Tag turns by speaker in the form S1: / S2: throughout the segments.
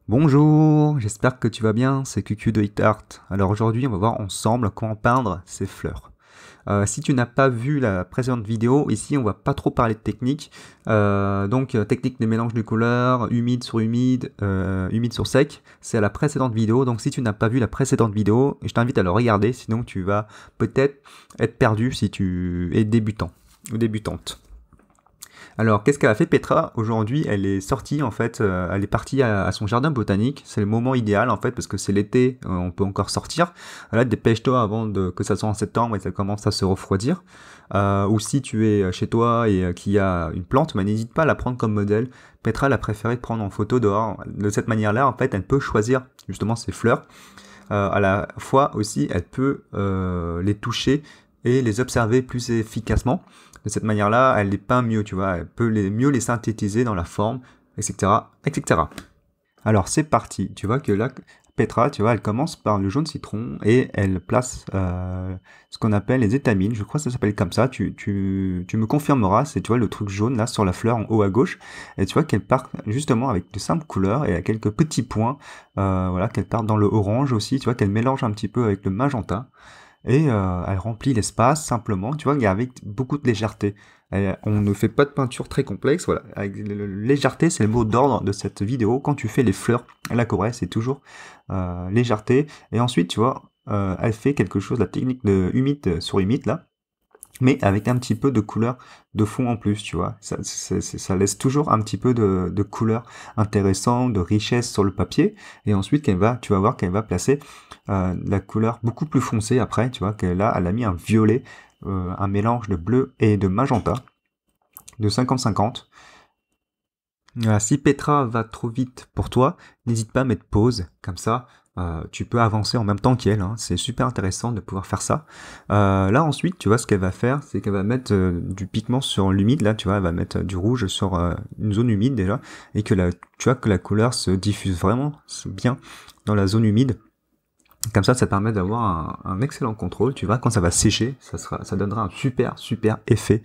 S1: Bonjour, j'espère que tu vas bien, c'est QQ de HitArt. Alors aujourd'hui, on va voir ensemble comment peindre ces fleurs. Si tu n'as pas vu la précédente vidéo, ici on va pas trop parler de technique. Technique des mélanges de couleurs, humide sur humide, humide sur sec, c'est la précédente vidéo. Donc si tu n'as pas vu la précédente vidéo, je t'invite à le regarder, sinon tu vas peut-être être perdu si tu es débutant ou débutante. Alors, qu'est-ce qu'elle a fait Petra? Aujourd'hui, elle est sortie en fait, elle est partie à son jardin botanique. C'est le moment idéal en fait parce que c'est l'été, on peut encore sortir. Là, dépêche-toi avant que ça soit en septembre et ça commence à se refroidir. Ou si tu es chez toi et qu'il y a une plante, bah, n'hésite pas à la prendre comme modèle. Petra, elle a préféré prendre en photo dehors. De cette manière-là, en fait, elle peut choisir justement ses fleurs. À la fois aussi, elle peut les toucher et les observer plus efficacement. De cette manière-là, elle les peint mieux, tu vois, elle peut mieux les synthétiser dans la forme, etc., etc. Alors c'est parti, tu vois que là, Petra, tu vois, elle commence par le jaune citron et elle place ce qu'on appelle les étamines, je crois que ça s'appelle comme ça, tu me confirmeras, c'est tu vois le truc jaune là sur la fleur en haut à gauche, et tu vois qu'elle part justement avec de simples couleurs et à quelques petits points, voilà, qu'elle part dans le orange aussi, tu vois qu'elle mélange un petit peu avec le magenta, et elle remplit l'espace simplement, tu vois, avec beaucoup de légèreté. On ne fait pas de peinture très complexe, voilà. Avec légèreté, c'est le mot d'ordre de cette vidéo. Quand tu fais les fleurs à l'aquarelle, c'est toujours légèreté. Et ensuite, tu vois, elle fait quelque chose, la technique de humide sur humide, là, mais avec un petit peu de couleur de fond en plus, tu vois. Ça laisse toujours un petit peu de couleur intéressante, de richesse sur le papier, et ensuite tu vas voir qu'elle va placer la couleur beaucoup plus foncée après, tu vois, qu'elle elle a mis un violet, un mélange de bleu et de magenta, de 50-50. Si Petra va trop vite pour toi, n'hésite pas à mettre pause, comme ça, tu peux avancer en même temps qu'elle, hein. C'est super intéressant de pouvoir faire ça. Là ensuite, tu vois, ce qu'elle va faire, c'est qu'elle va mettre du pigment sur l'humide, là, tu vois, elle va mettre du rouge sur une zone humide déjà, et que tu vois que la couleur se diffuse vraiment bien dans la zone humide. Comme ça permet d'avoir un excellent contrôle, tu vois, quand ça va sécher, ça donnera un super effet.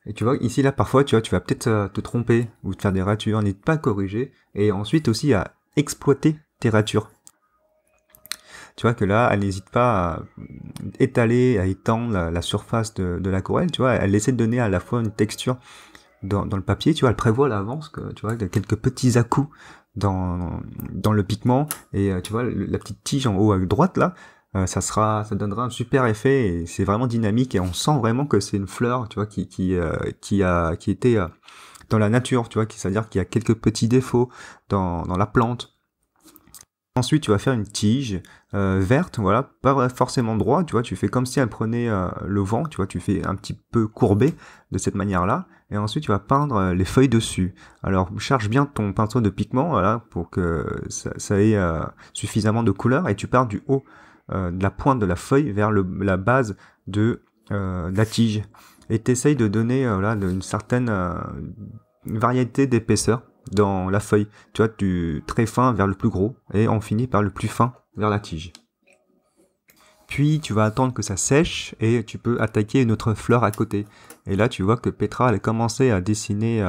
S1: Et tu vois, ici, là, parfois, tu vois, tu vas peut-être te tromper ou te faire des ratures, n'hésite pas à corriger, et ensuite aussi à exploiter tes ratures. Tu vois que là, elle n'hésite pas à étaler, à étendre la surface de l'aquarelle, tu vois, elle essaie de donner à la fois une texture dans le papier, tu vois, elle prévoit à l'avance que, tu vois, il y a quelques petits à-coups dans le pigment, et tu vois, la petite tige en haut à droite, là, ça donnera un super effet, et c'est vraiment dynamique, et on sent vraiment que c'est une fleur, tu vois, qui était dans la nature, tu vois, c'est-à-dire qu'il y a quelques petits défauts dans la plante. Ensuite, tu vas faire une tige verte, voilà, pas forcément droit, tu vois, tu fais comme si elle prenait le vent, tu vois, tu fais un petit peu courbé de cette manière-là, et ensuite tu vas peindre les feuilles dessus. Alors, charge bien ton pinceau de pigment, voilà, pour que ça ait suffisamment de couleur, et tu pars du haut de la pointe de la feuille vers la base de la tige. Et t'essayes de donner voilà, une certaine variété d'épaisseur dans la feuille. Tu vois, du très fin vers le plus gros, et on finit par le plus fin vers la tige. Puis tu vas attendre que ça sèche, et tu peux attaquer une autre fleur à côté. Et là, tu vois que Petra, elle a commencé à dessiner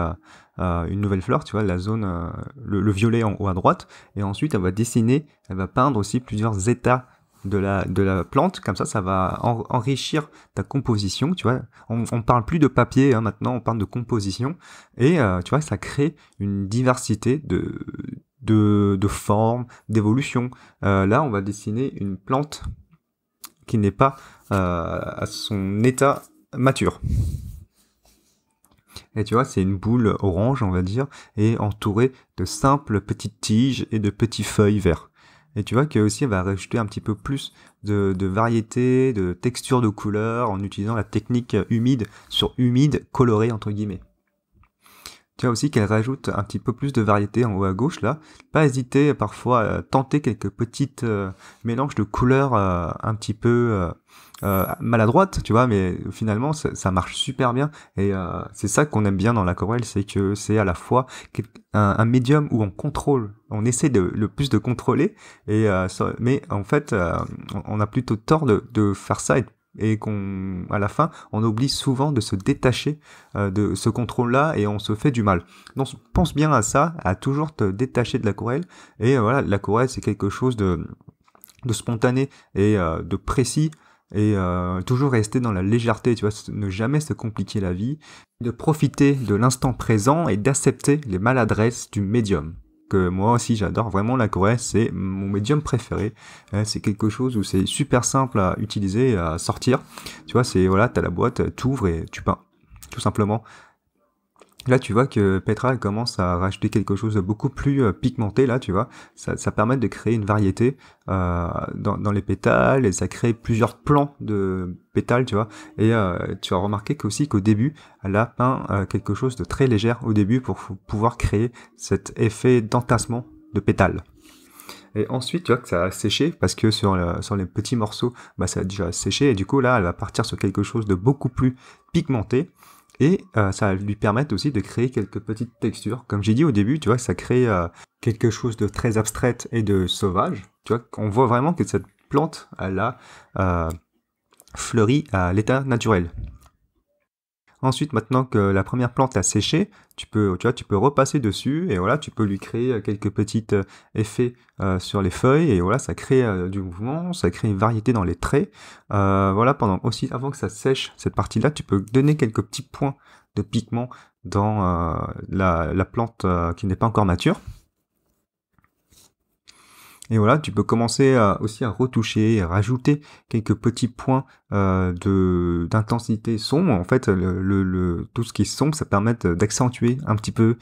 S1: une nouvelle fleur, tu vois, la zone, le violet en haut à droite. Et ensuite, elle va peindre aussi plusieurs états de la plante, comme ça va enrichir ta composition, tu vois. On parle plus de papier, hein, maintenant, on parle de composition, et tu vois, ça crée une diversité de formes, d'évolution. Là, on va dessiner une plante qui n'est pas à son état mature. Et tu vois, c'est une boule orange, on va dire, et entourée de simples petites tiges et de petits feuilles verts. Et tu vois qu'aussi, elle va rajouter un petit peu plus de variété, de texture de couleur, en utilisant la technique humide sur humide coloré, entre guillemets. Tu vois aussi qu'elle rajoute un petit peu plus de variété en haut à gauche, là. Pas hésiter parfois à tenter quelques petites mélanges de couleurs un petit peu maladroites, tu vois, mais finalement ça marche super bien. Et c'est ça qu'on aime bien dans l'aquarelle, c'est que c'est à la fois un médium où on contrôle, on essaie le plus de contrôler, mais en fait on a plutôt tort de faire ça et et à la fin, on oublie souvent de se détacher de ce contrôle-là et on se fait du mal. Donc pense bien à ça, à toujours te détacher de l'aquarelle. Et voilà, l'aquarelle c'est quelque chose de spontané et de précis. Et toujours rester dans la légèreté, tu vois, ne jamais se compliquer la vie, de profiter de l'instant présent et d'accepter les maladresses du médium. Que moi aussi j'adore vraiment l'aquarelle, c'est mon médium préféré. C'est quelque chose où c'est super simple à utiliser et à sortir. Tu vois, c'est voilà, t'as la boîte, t'ouvres et tu peins, tout simplement. Là, tu vois que Petra, elle commence à rajouter quelque chose de beaucoup plus pigmenté, là, tu vois. Ça permet de créer une variété dans les pétales, et ça crée plusieurs plans de pétales, tu vois. Et tu as remarqué aussi qu'au début, elle a peint quelque chose de très léger au début pour pouvoir créer cet effet d'entassement de pétales. Et ensuite, tu vois que ça a séché, parce que sur les petits morceaux, bah, ça a déjà séché, et du coup, là, elle va partir sur quelque chose de beaucoup plus pigmenté. Et ça va lui permettre aussi de créer quelques petites textures. Comme j'ai dit au début, tu vois, ça crée quelque chose de très abstrait et de sauvage. Tu vois, on voit vraiment que cette plante, elle a fleuri à l'état naturel. Ensuite, maintenant que la première plante a séché, tu peux repasser dessus et voilà, tu peux lui créer quelques petits effets sur les feuilles et voilà, ça crée du mouvement, ça crée une variété dans les traits. Voilà, avant que ça sèche cette partie-là, tu peux donner quelques petits points de pigment dans la plante qui n'est pas encore mature. Et voilà, tu peux commencer aussi à retoucher, à rajouter quelques petits points d'intensité sombre. En fait, tout ce qui est sombre, ça permet d'accentuer un petit peu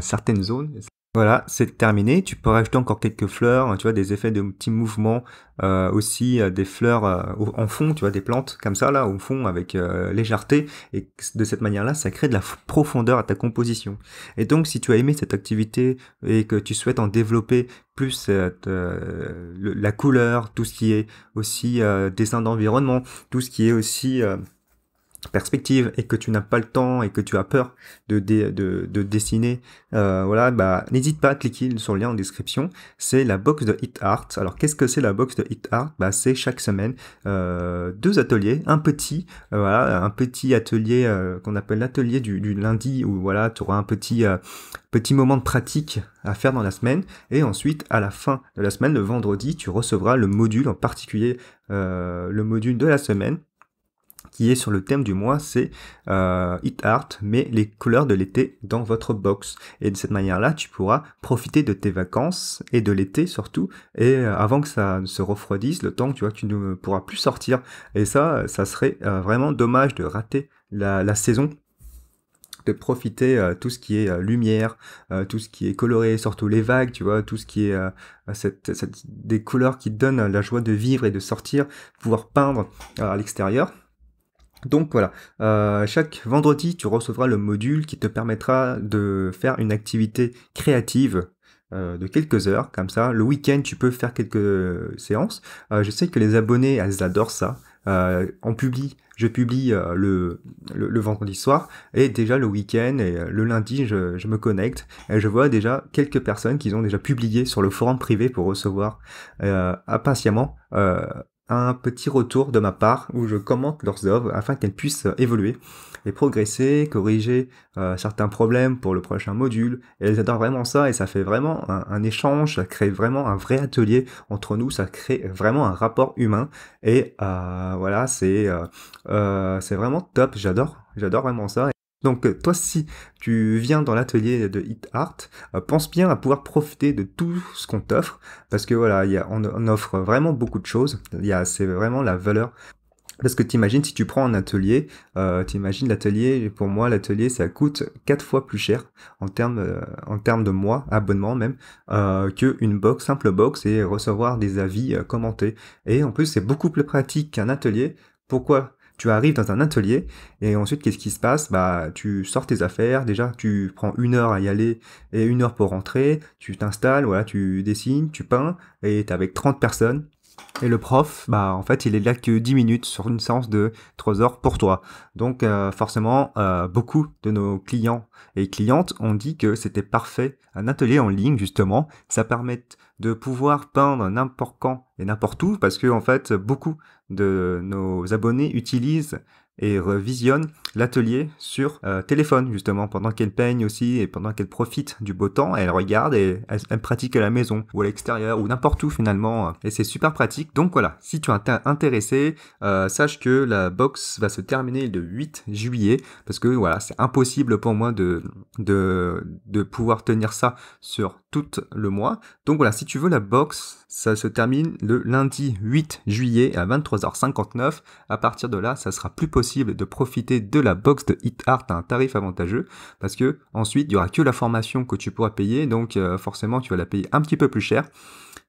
S1: certaines zones. Voilà, c'est terminé. Tu peux rajouter encore quelques fleurs, tu vois, des effets de petits mouvements, aussi des fleurs en fond, tu vois, des plantes comme ça, là, au fond, avec légèreté. Et de cette manière-là, ça crée de la profondeur à ta composition. Et donc, si tu as aimé cette activité et que tu souhaites en développer plus la couleur, tout ce qui est aussi dessin d'environnement, tout ce qui est aussi perspective et que tu n'as pas le temps et que tu as peur de dessiner, voilà, bah n'hésite pas à cliquer sur le lien en description. C'est la box de Hit Art. Alors qu'est-ce que c'est la box de Hit Art? Bah c'est chaque semaine 2 ateliers, un petit atelier qu'on appelle l'atelier du lundi où voilà, tu auras un petit moment de pratique à faire dans la semaine, et ensuite à la fin de la semaine, le vendredi, tu recevras le module, en particulier le module de la semaine qui est sur le thème du mois, c'est Hit Art, mais les couleurs de l'été dans votre box. Et de cette manière-là, tu pourras profiter de tes vacances et de l'été surtout, et avant que ça ne se refroidisse, le temps tu vois que tu ne pourras plus sortir. Et ça serait vraiment dommage de rater la saison, de profiter tout ce qui est lumière, tout ce qui est coloré, surtout les vagues, tu vois, tout ce qui est des couleurs qui donnent la joie de vivre et de sortir, pouvoir peindre à l'extérieur. Donc voilà, chaque vendredi, tu recevras le module qui te permettra de faire une activité créative de quelques heures, comme ça. Le week-end, tu peux faire quelques séances. Je sais que les abonnés, elles adorent ça. Je publie le vendredi soir, et déjà le week-end et le lundi, je me connecte et je vois déjà quelques personnes qui ont déjà publié sur le forum privé pour recevoir impatiemment un petit retour de ma part où je commente leurs œuvres afin qu'elles puissent évoluer et progresser, corriger certains problèmes pour le prochain module. Et elles adorent vraiment ça, et ça fait vraiment un échange, ça crée vraiment un vrai atelier entre nous, ça crée vraiment un rapport humain. Et voilà, c'est vraiment top, j'adore vraiment ça. Donc toi, si tu viens dans l'atelier de Hit Art, pense bien à pouvoir profiter de tout ce qu'on t'offre, parce que voilà, on offre vraiment beaucoup de choses, c'est vraiment la valeur. Parce que t'imagines, si tu prends un atelier, t'imagines l'atelier, pour moi l'atelier ça coûte 4 fois plus cher en termes de mois, abonnement même, qu'une simple box, et recevoir des avis commentés. Et en plus c'est beaucoup plus pratique qu'un atelier. Pourquoi? Tu arrives dans un atelier et ensuite qu'est-ce qui se passe? Bah tu sors tes affaires, déjà tu prends 1 heure à y aller et 1 heure pour rentrer, tu t'installes, voilà, tu dessines, tu peins, et t'es avec 30 personnes. Et le prof, bah en fait, il est là que 10 minutes sur une séance de 3 heures pour toi. Donc forcément, beaucoup de nos clients et clientes ont dit que c'était parfait. Un atelier en ligne, justement, ça permet de pouvoir peindre n'importe quand et n'importe où, parce que en fait, beaucoup de nos abonnés utilisent et revisionnent l'atelier sur téléphone, justement, pendant qu'elles peignent aussi et pendant qu'elles profitent du beau temps, elles regardent et elles pratiquent à la maison ou à l'extérieur ou n'importe où finalement. Et c'est super pratique. Donc voilà, si tu es intéressé, sache que la box va se terminer le 8 juillet parce que voilà, c'est impossible pour moi de pouvoir tenir ça sur tout le mois. Donc voilà, si tu veux la box, ça se termine le lundi 8 juillet à 23h59. À partir de là, ça sera plus possible de profiter de la box de HitArt à un tarif avantageux parce que ensuite, il y aura que la formation que tu pourras payer. Donc forcément, tu vas la payer un petit peu plus cher.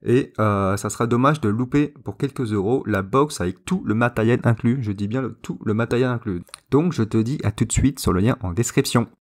S1: Et ça sera dommage de louper pour quelques euros la box avec tout le matériel inclus. Je dis bien tout le matériel inclus. Donc je te dis à tout de suite sur le lien en description.